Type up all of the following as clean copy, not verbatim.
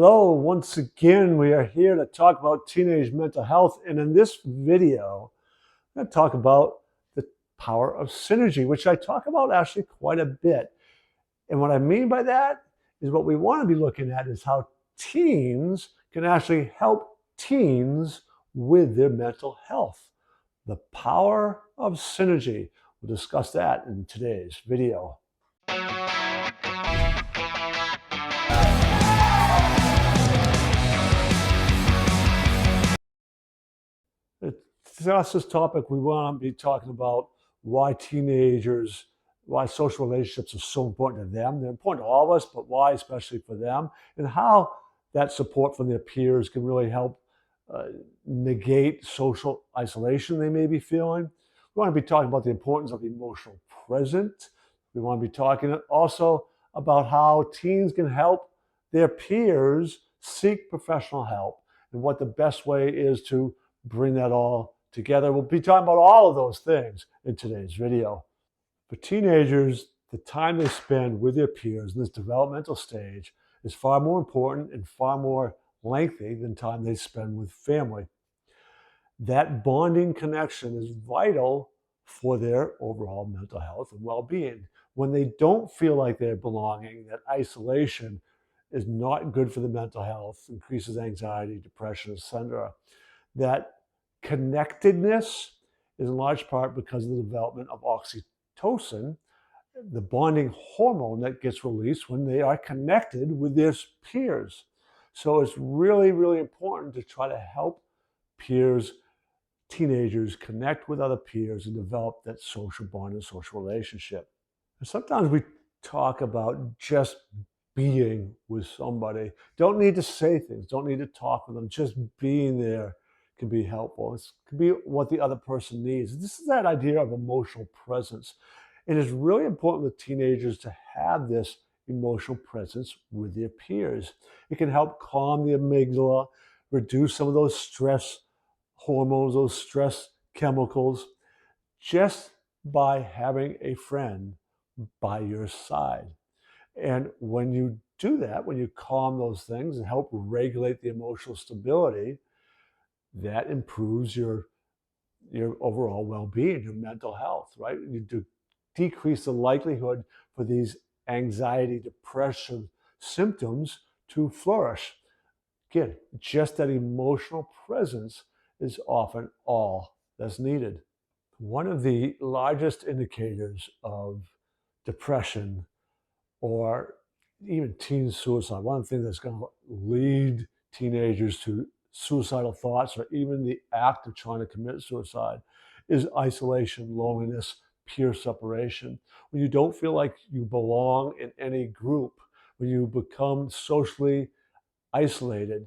Hello, once again, we are here to talk about teenage mental health. And in this video, I'm going to talk about the power of synergy, which I talk about actually quite a bit. And what I mean by that is what we want to be looking at is how teens can actually help teens with their mental health. The power of synergy. We'll discuss that in today's video. To discuss this topic, we want to be talking about why why social relationships are so important to them. They're important to all of us, but why especially for them, and how that support from their peers can really help negate social isolation they may be feeling. We want to be talking about the importance of emotional presence. We want to be talking also about how teens can help their peers seek professional help and what the best way is to bring that all together. We'll be talking about all of those things in today's video. For teenagers, the time they spend with their peers in this developmental stage is far more important and far more lengthy than time they spend with family. That bonding connection is vital for their overall mental health and well-being. When they don't feel like they're belonging, that isolation is not good for the mental health, increases anxiety, depression, etc. That connectedness is in large part because of the development of oxytocin, the bonding hormone that gets released when they are connected with their peers. So it's really, really important to try to help peers, teenagers, connect with other peers and develop that social bond and social relationship. And sometimes we talk about just being with somebody. Don't need to say things, don't need to talk with them, just being there can be helpful. It can be what the other person needs. This is that idea of emotional presence. And it's really important with teenagers to have this emotional presence with their peers. It can help calm the amygdala, reduce some of those stress hormones, those stress chemicals, just by having a friend by your side. And when you do that, when you calm those things and help regulate the emotional stability, that improves your overall well-being, your mental health, right? You do decrease the likelihood for these anxiety, depression symptoms to flourish. Again, just that emotional presence is often all that's needed. One of the largest indicators of depression or even teen suicide, one of the things that's going to lead teenagers to suicidal thoughts or even the act of trying to commit suicide is isolation, loneliness, peer separation. When you don't feel like you belong in any group, when you become socially isolated,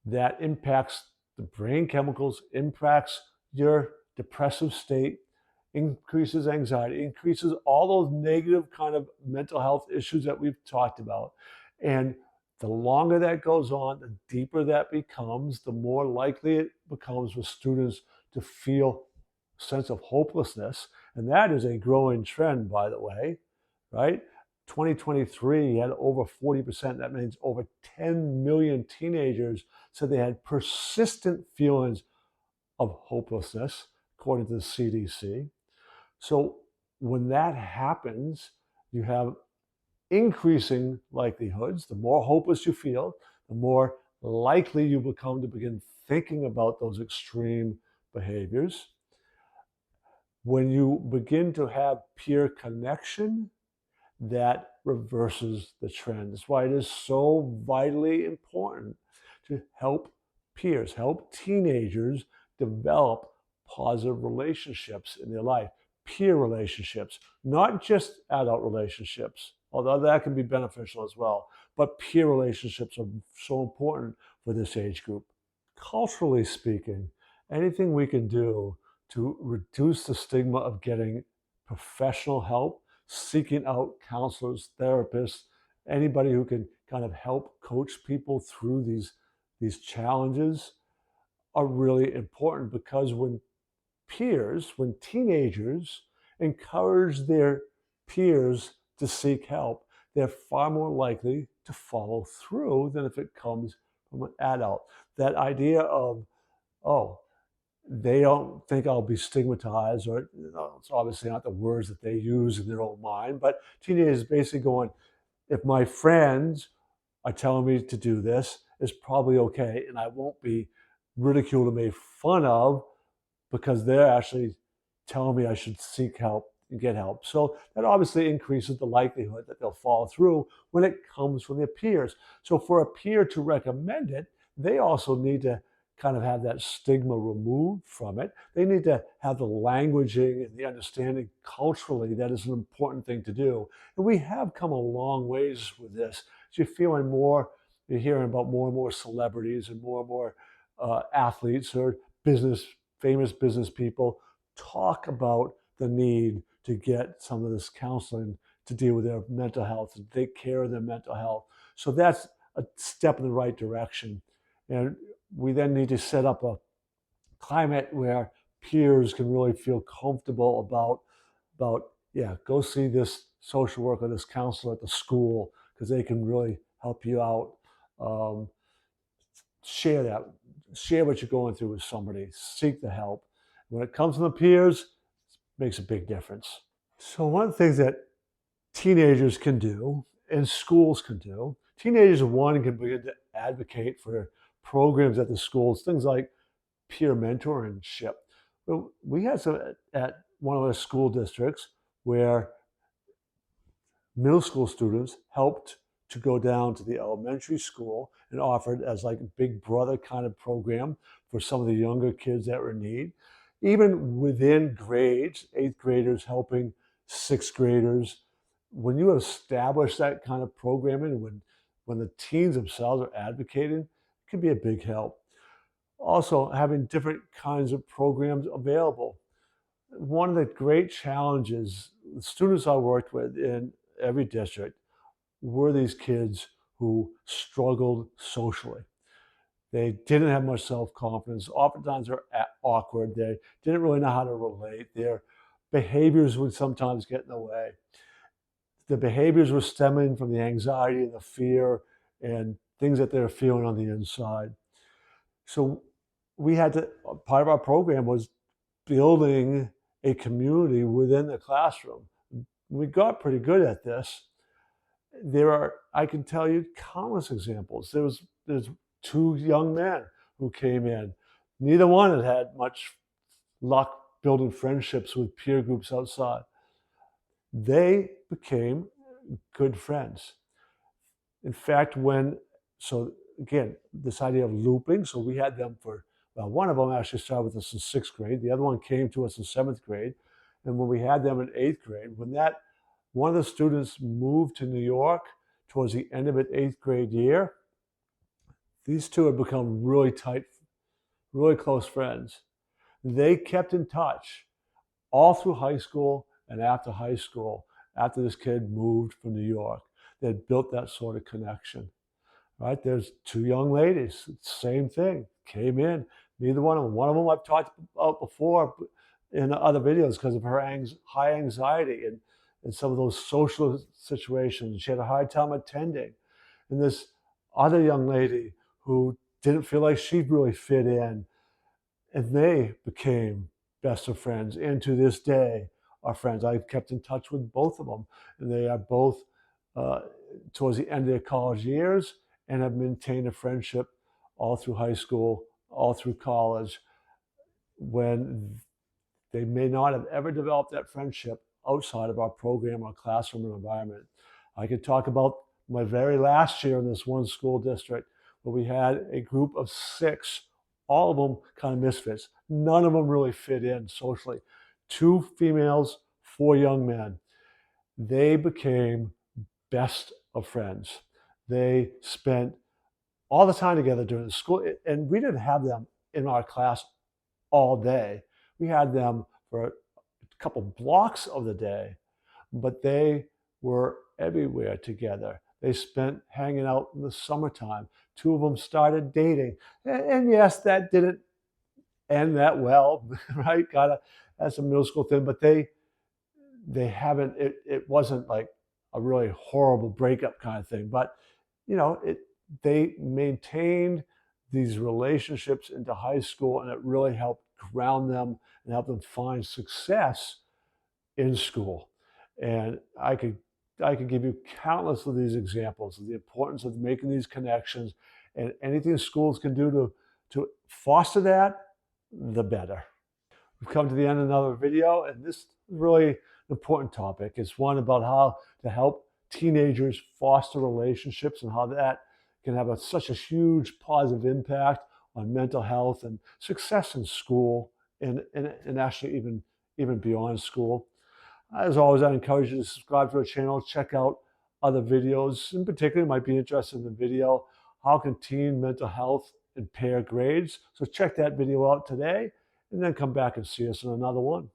that impacts the brain chemicals, impacts your depressive state, increases anxiety, increases all those negative kind of mental health issues that we've talked about. And the longer that goes on, the deeper that becomes, the more likely it becomes for students to feel a sense of hopelessness. And that is a growing trend, by the way, right? 2023 had over 40%. That means over 10 million teenagers said they had persistent feelings of hopelessness, according to the CDC. So when that happens, you have increasing likelihoods. The more hopeless you feel, the more likely you become to begin thinking about those extreme behaviors. When you begin to have peer connection, that reverses the trend. That's why it is so vitally important to help peers, help teenagers develop positive relationships in their life, peer relationships, not just adult relationships, although that can be beneficial as well, but peer relationships are so important for this age group. Culturally speaking, anything we can do to reduce the stigma of getting professional help, seeking out counselors, therapists, anybody who can kind of help coach people through these challenges are really important, because when teenagers encourage their peers to seek help, they're far more likely to follow through than if it comes from an adult. That idea of, oh, they don't think I'll be stigmatized, or it's obviously not the words that they use in their own mind, but teenagers basically going, if my friends are telling me to do this, it's probably okay, and I won't be ridiculed or made fun of because they're actually telling me I should seek help and get help. So that obviously increases the likelihood that they'll follow through when it comes from their peers. So for a peer to recommend it, they also need to kind of have that stigma removed from it. They need to have the languaging and the understanding culturally that is an important thing to do. And we have come a long ways with this. So you're hearing about more and more celebrities and more athletes or famous business people talk about the need to get some of this counseling to deal with their mental health and take care of their mental health. So that's a step in the right direction. And we then need to set up a climate where peers can really feel comfortable about yeah, go see this social worker, this counselor at the school, because they can really help you out. Um, share that, share what you're going through with somebody, seek the help. When it comes from the peers, it makes a big difference. So one of the things that teenagers can do and schools can do, teenagers, one, can begin to advocate for programs at the schools, things like peer mentorship. We had some at one of our school districts where middle school students helped to go down to the elementary school and offered as like a big brother kind of program for some of the younger kids that were in need. Even within grades, eighth graders helping sixth graders. When you establish that kind of programming, when the teens themselves are advocating, it can be a big help. Also, having different kinds of programs available. One of the great challenges, the students I worked with in every district were these kids who struggled socially. They didn't have much self-confidence. Oftentimes they're awkward. They didn't really know how to relate. Their behaviors would sometimes get in the way. The behaviors were stemming from the anxiety and the fear and things that they're feeling on the inside. So we had to, part of our program was building a community within the classroom. We got pretty good at this. I can tell you countless examples. There's two young men who came in. Neither one had much luck building friendships with peer groups outside. They became good friends. In fact, so again, this idea of looping, so we had them well, one of them actually started with us in sixth grade. The other one came to us in seventh grade. And when we had them in eighth grade, one of the students moved to New York towards the end of its eighth grade year, these two had become really tight, really close friends. They kept in touch all through high school and after high school, after this kid moved from New York. They had built that sort of connection. Right? There's two young ladies, same thing, came in. Neither one of them I've talked about before in other videos because of her high anxiety and some of those social situations. She had a hard time attending. And this other young lady who didn't feel like she really fit in, and they became best of friends. And to this day are friends. I've kept in touch with both of them, and they are both towards the end of their college years and have maintained a friendship all through high school, all through college, when they may not have ever developed that friendship outside of our program or classroom environment. I could talk about my very last year in this one school district where we had a group of 6, all of them kind of misfits. None of them really fit in socially. 2 females, 4 young men. They became best of friends. They spent all the time together during the school, and we didn't have them in our class all day. We had them for a couple blocks of the day, but they were everywhere together. They spent hanging out in the summertime. 2 of them started dating. And yes, that didn't end that well, right? That's a middle school thing, but they haven't, it wasn't like a really horrible breakup kind of thing, but they maintained these relationships into high school, and it really helped ground them and help them find success in school. And I could give you countless of these examples of the importance of making these connections, and anything schools can do to foster that, the better. We've come to the end of another video, and this is really an important topic. It's one about how to help teenagers foster relationships and how that can have such a huge positive impact on mental health and success in school, and actually even beyond school. As always, I encourage you to subscribe to our channel, check out other videos. In particular, you might be interested in the video, How Can Teen Mental Health Impair Grades? So check that video out today, and then come back and see us in another one.